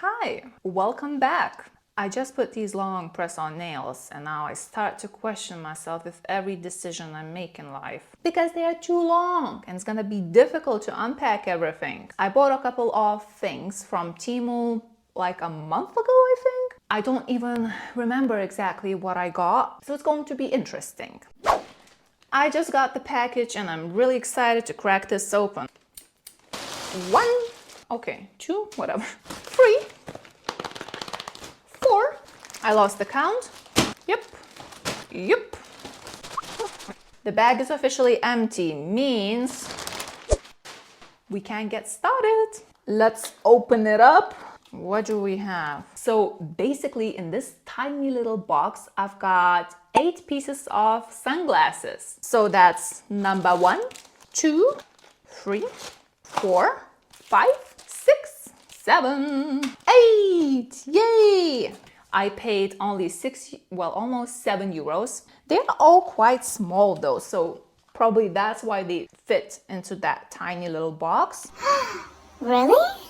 Hi, welcome back. I just put these long press-on nails and now I start to question myself with every decision I make in life because they are too long and it's gonna be difficult to unpack everything. I bought a couple of things from TEMU like a month ago, I think. I don't even remember exactly what I got, so it's going to be interesting. I just got the package and I'm really excited to crack this open. 1, okay, 2, whatever, 3, 4. I lost the count. Yep. The bag is officially empty, means we can get started. Let's open it up. What do we have? So basically in this tiny little box, I've got 8 pieces of sunglasses. So that's number 1, 2, 3, 4, 5, 6, 7, 8. Yay! I paid only almost 7 euros. They're all quite small though, so probably that's why they fit into that tiny little box. Really?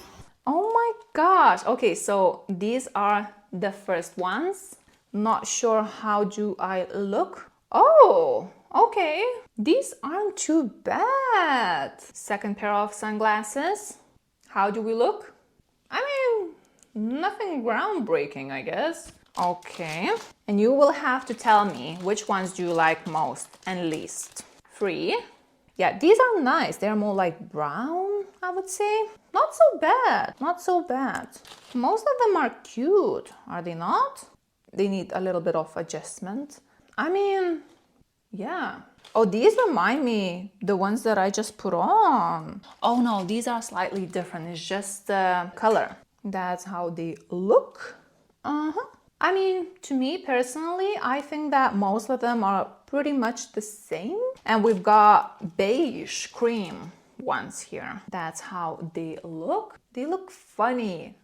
Oh my gosh. Okay, so these are the first ones. Not sure how do I look. Oh, okay. These aren't too bad. Second pair of sunglasses. How do we look? I mean, nothing groundbreaking, I guess. Okay. And you will have to tell me which ones do you like most and least. 3. Yeah, these are nice. They're more like brown, I would say. Not so bad. Not so bad. Most of them are cute, are they not? They need a little bit of adjustment. I mean, yeah. Oh, these remind me the ones that I just put on. Oh no, these are slightly different. It's just the color. That's how they look. I mean, to me personally, I think that most of them are pretty much the same. And we've got beige cream ones here. That's how they look. They look funny.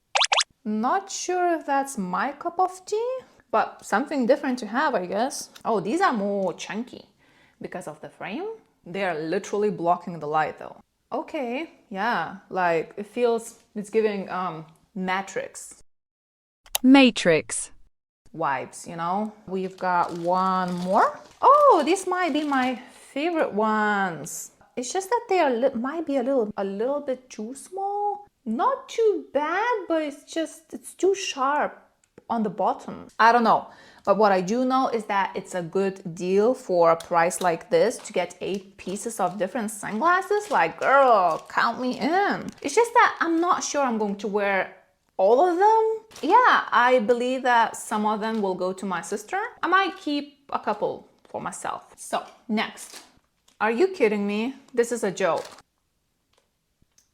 Not sure if that's my cup of tea, but something different to have, I guess. Oh, these are more chunky because of the frame. They are literally blocking the light though. Okay, yeah, like it's giving Matrix vibes, you know? We've got one more. Oh, this might be my favorite ones. It's just that they are might be a little bit too small. Not too bad, but it's too sharp on the bottom. I don't know. But what I do know is that it's a good deal for a price like this to get 8 pieces of different sunglasses. Like, girl, count me in. It's just that I'm not sure I'm going to wear all of them. Yeah, I believe that some of them will go to my sister. I might keep a couple for myself. So, next. Are you kidding me? This is a joke.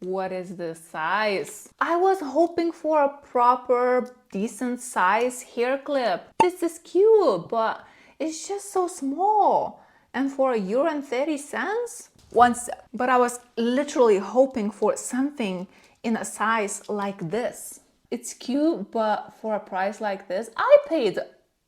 What is this size? I was hoping for a proper, decent size hair clip. This is cute, but it's just so small. And for €1.30? But I was literally hoping for something in a size like this. It's cute, but for a price like this, I paid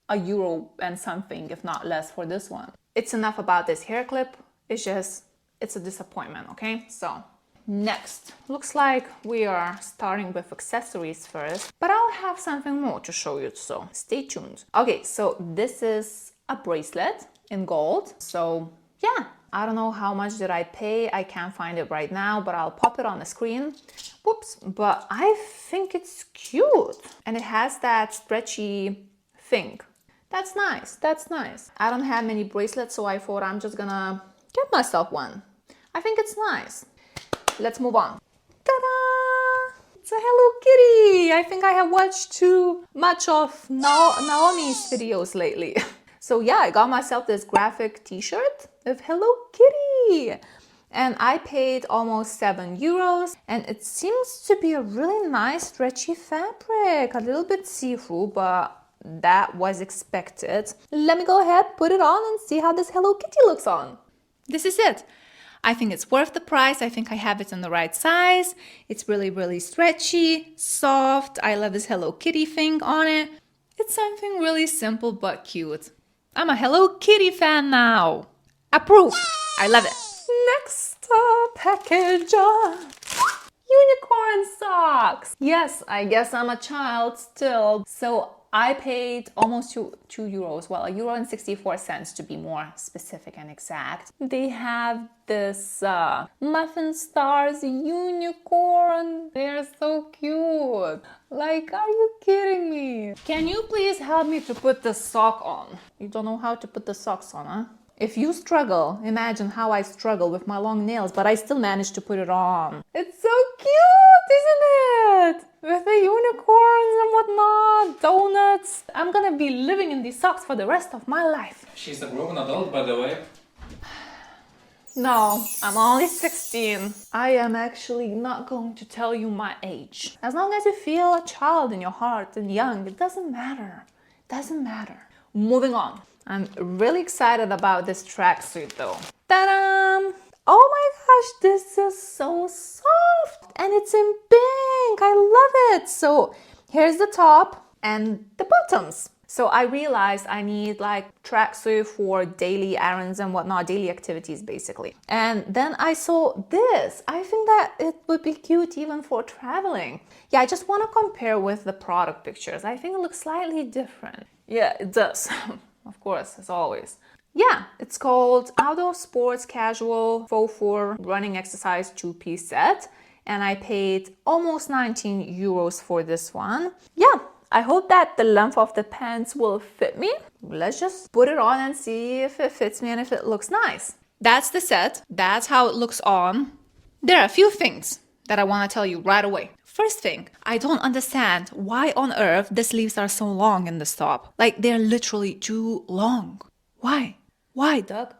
€1 and something, if not less, for this one. It's enough about this hair clip. It's a disappointment, okay? So, next. Looks like we are starting with accessories first, but I'll have something more to show you, so stay tuned. Okay, so this is a bracelet in gold. So, yeah. I don't know how much did I pay. I can't find it right now, but I'll pop it on the screen. Whoops. But I think it's cute. And it has that stretchy thing. That's nice. That's nice. I don't have many bracelets, so I thought I'm just gonna get myself one. I think it's nice. Let's move on. Ta-da! It's a Hello Kitty. I think I have watched too much of Naomi's videos lately. So yeah, I got myself this graphic t-shirt of Hello Kitty. And I paid almost 7 euros. And it seems to be a really nice stretchy fabric. A little bit see-through, but that was expected. Let me go ahead, put it on and see how this Hello Kitty looks on. This is it. I think it's worth the price. I think I have it in the right size. It's really, really stretchy, soft. I love this Hello Kitty thing on it. It's something really simple but cute. I'm a Hello Kitty fan now. Approve. I love it. Next package. unicorn socks. Yes, I guess I'm a child still. So I paid almost two euros, well, €1.64 to be more specific and exact. They have this muffin stars unicorn. They're so cute. Like, are you kidding me? Can you please help me to put the sock on? You don't know how to put the socks on, huh? If you struggle, imagine how I struggle with my long nails, but I still managed to put it on. It's so cute, isn't it? With the unicorns and whatnot, donuts. I'm gonna be living in these socks for the rest of my life. She's a grown adult, by the way. No, I'm only 16. I am actually not going to tell you my age. As long as you feel a child in your heart and young, it doesn't matter. Doesn't matter. Moving on. I'm really excited about this tracksuit though. Ta-da! Oh my gosh, this is so soft and it's in pink. I love it. So here's the top and the bottoms. So I realized I need like tracksuit for daily errands and whatnot, daily activities basically. And then I saw this. I think that it would be cute even for traveling. Yeah, I just want to compare with the product pictures. I think it looks slightly different. Yeah, it does. Of course, as always. Yeah, it's called Outdoor Sports Casual Faux Fur Running Exercise 2-piece set. And I paid almost 19 euros for this one. Yeah, I hope that the length of the pants will fit me. Let's just put it on and see if it fits me and if it looks nice. That's the set. That's how it looks on. There are a few things that I want to tell you right away. First thing, I don't understand why on earth the sleeves are so long in this top. Like, they're literally too long. Why? Why, Doug?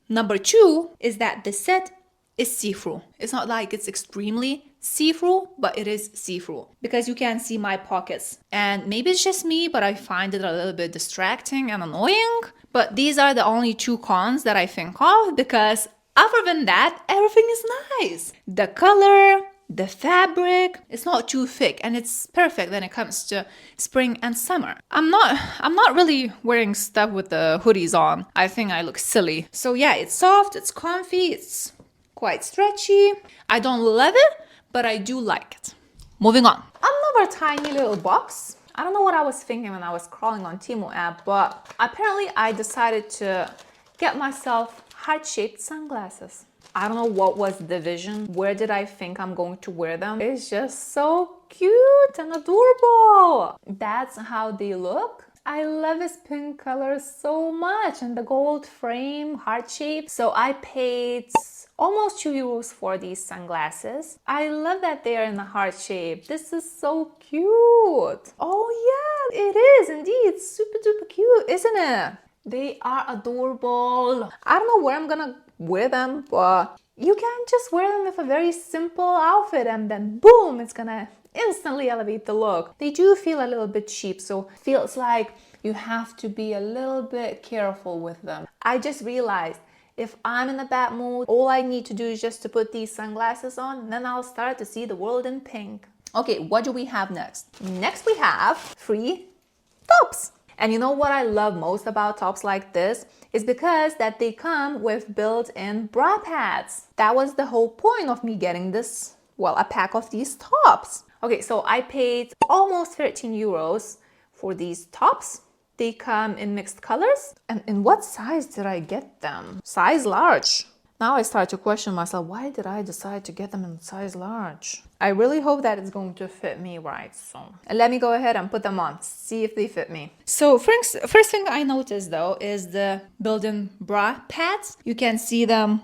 Number two is that the set is see-through. It's not like it's extremely see-through, but it is see-through because you can see my pockets. And maybe it's just me, but I find it a little bit distracting and annoying. But these are the only two cons that I think of because other than that, everything is nice. The color, the fabric, it's not too thick and it's perfect when it comes to spring and summer. I'm not really wearing stuff with the hoodies on. I think I look silly. So yeah, it's soft, it's comfy, it's quite stretchy. I don't love it, but I do like it. Moving on. Another tiny little box. I don't know what I was thinking when I was crawling on TEMU app, but apparently I decided to get myself heart-shaped sunglasses. I don't know what was the vision. Where did I think I'm going to wear them? It's just so cute and adorable. That's how they look. I love this pink color so much and the gold frame, heart shape. So I paid almost 2 euros for these sunglasses. I love that they are in a heart shape. This is so cute. Oh yeah, it is indeed. Super duper cute, isn't it? They are adorable. I don't know where I'm gonna wear them, but you can just wear them with a very simple outfit and then boom, it's gonna instantly elevate the look. They do feel a little bit cheap, so it feels like you have to be a little bit careful with them. I just realized if I'm in a bad mood, all I need to do is just to put these sunglasses on, and then I'll start to see the world in pink. Okay, what do we have next? Next we have 3 tops. And you know what I love most about tops like this is because that they come with built-in bra pads. That was the whole point of me getting this, well, a pack of these tops. Okay, so I paid almost 13 euros for these tops. They come in mixed colors. And in what size did I get them? Size large. Now I start to question myself, why did I decide to get them in size large? I really hope that it's going to fit me right. So let me go ahead and put them on, see if they fit me. So first thing I noticed though is the built-in bra pads. You can see them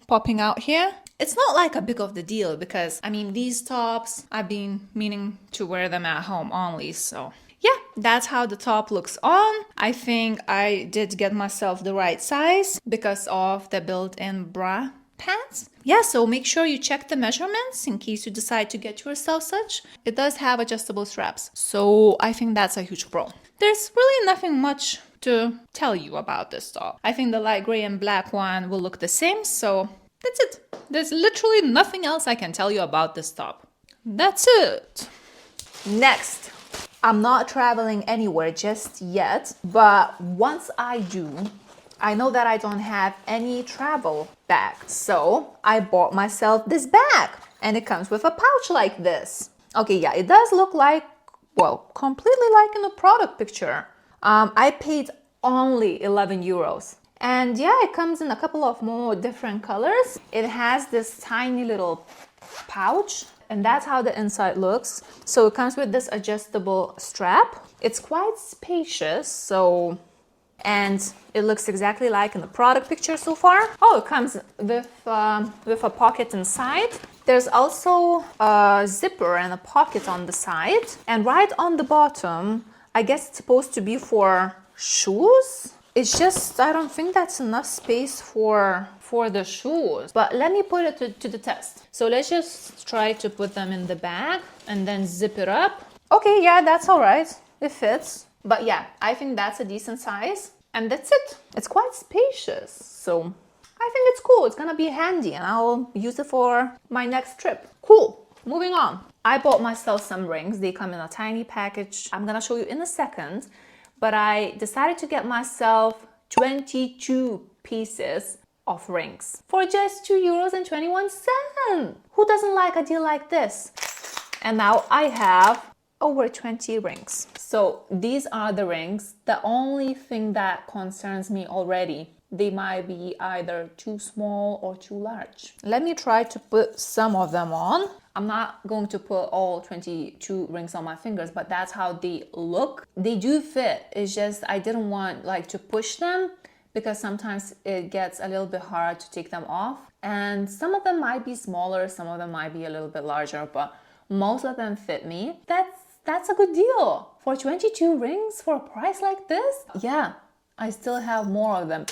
popping out here. It's not like a big of the deal because I mean these tops, I've been meaning to wear them at home only, so yeah, that's how the top looks on. I think I did get myself the right size because of the built-in bra pads. Yeah, so make sure you check the measurements in case you decide to get yourself such. It does have adjustable straps, so I think that's a huge pro. There's really nothing much to tell you about this top. I think the light gray and black one will look the same, so that's it. There's literally nothing else I can tell you about this top. That's it. Next. I'm not traveling anywhere just yet, but once I do, I know that I don't have any travel bag. So I bought myself this bag. And it comes with a pouch like this. Okay, yeah, it does look like, well, completely like in the product picture. I paid only 11 euros. And yeah, it comes in a couple of more different colors. It has this tiny little pouch, and that's how the inside looks. So it comes with this adjustable strap. It's quite spacious, so, and it looks exactly like in the product picture so far. Oh, it comes with a pocket inside. There's also a zipper and a pocket on the side. And right on the bottom, I guess it's supposed to be for shoes. It's just, I don't think that's enough space for the shoes. But let me put it to the test. So let's just try to put them in the bag and then zip it up. Okay, yeah, that's all right. It fits. But yeah, I think that's a decent size. And that's it. It's quite spacious. So I think it's cool. It's gonna be handy and I'll use it for my next trip. Cool. Moving on. I bought myself some rings. They come in a tiny package. I'm gonna show you in a second. But I decided to get myself 22 pieces of rings for just 2.21 euros. Who doesn't like a deal like this? And now I have over 20 rings. So these are the rings. The only thing that concerns me already, they might be either too small or too large. Let me try to put some of them on. I'm not going to put all 22 rings on my fingers, but that's how they look. They do fit. It's just I didn't want like to push them because sometimes it gets a little bit hard to take them off. And some of them might be smaller, some of them might be a little bit larger, but most of them fit me. That's a good deal. For 22 rings for a price like this? Yeah, I still have more of them.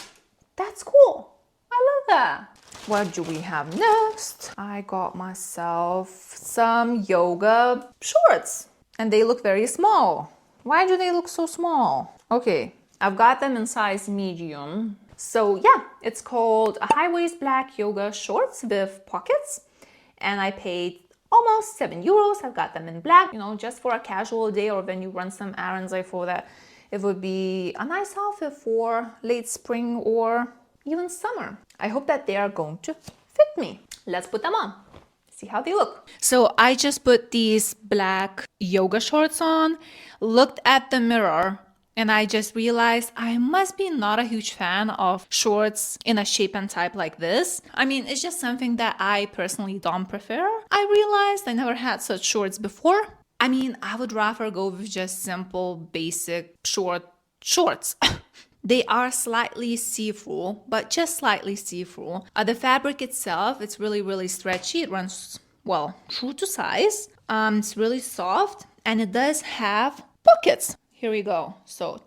That's cool. I love that. What do we have next? I got myself some yoga shorts and they look very small. Why do they look so small? Okay, I've got them in size medium. So yeah, it's called a high-waist black yoga shorts with pockets and I paid almost 7 euros. I've got them in black, you know, just for a casual day or when you run some errands. I thought that it would be a nice outfit for late spring or even summer. I hope that they are going to fit me. Let's put them on. See how they look. So I just put these black yoga shorts on, looked at the mirror, and I just realized I must be not a huge fan of shorts in a shape and type like this. I mean, it's just something that I personally don't prefer. I realized I never had such shorts before. I mean, I would rather go with just simple, basic, short shorts. They are slightly see-through, but just slightly see-through. The fabric itself, it's really, really stretchy. It runs, well, true to size. It's really soft, and it does have pockets. Here we go. So,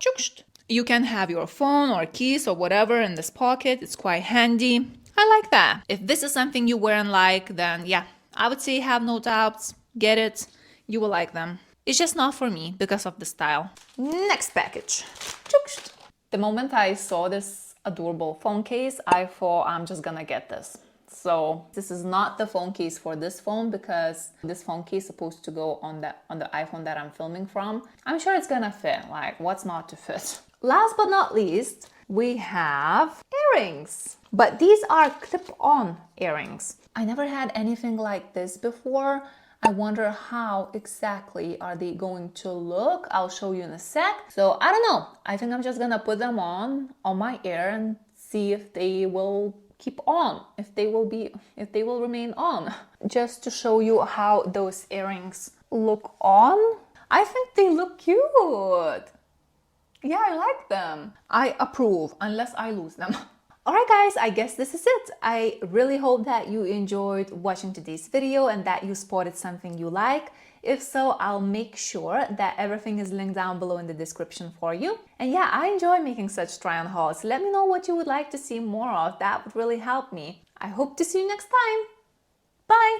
you can have your phone or keys or whatever in this pocket. It's quite handy. I like that. If this is something you wear and like, then yeah, I would say have no doubts. Get it. You will like them. It's just not for me because of the style. Next package. The moment I saw this adorable phone case, I thought I'm just gonna get this. So this is not the phone case for this phone because this phone case is supposed to go on the iPhone that I'm filming from. I'm sure it's gonna fit, like what's not to fit. Last but not least, we have earrings. But these are clip-on earrings. I never had anything like this before. I wonder how exactly are they going to look. I'll show you in a sec. So I don't know. I think I'm just gonna put them on my ear and see if they will keep on, if they will remain on. Just to show you how those earrings look on. I think they look cute. Yeah, I like them. I approve unless I lose them. Alright guys, I guess this is it. I really hope that you enjoyed watching today's video and that you spotted something you like. If so, I'll make sure that everything is linked down below in the description for you. And yeah, I enjoy making such try-on hauls. Let me know what you would like to see more of. That would really help me. I hope to see you next time. Bye!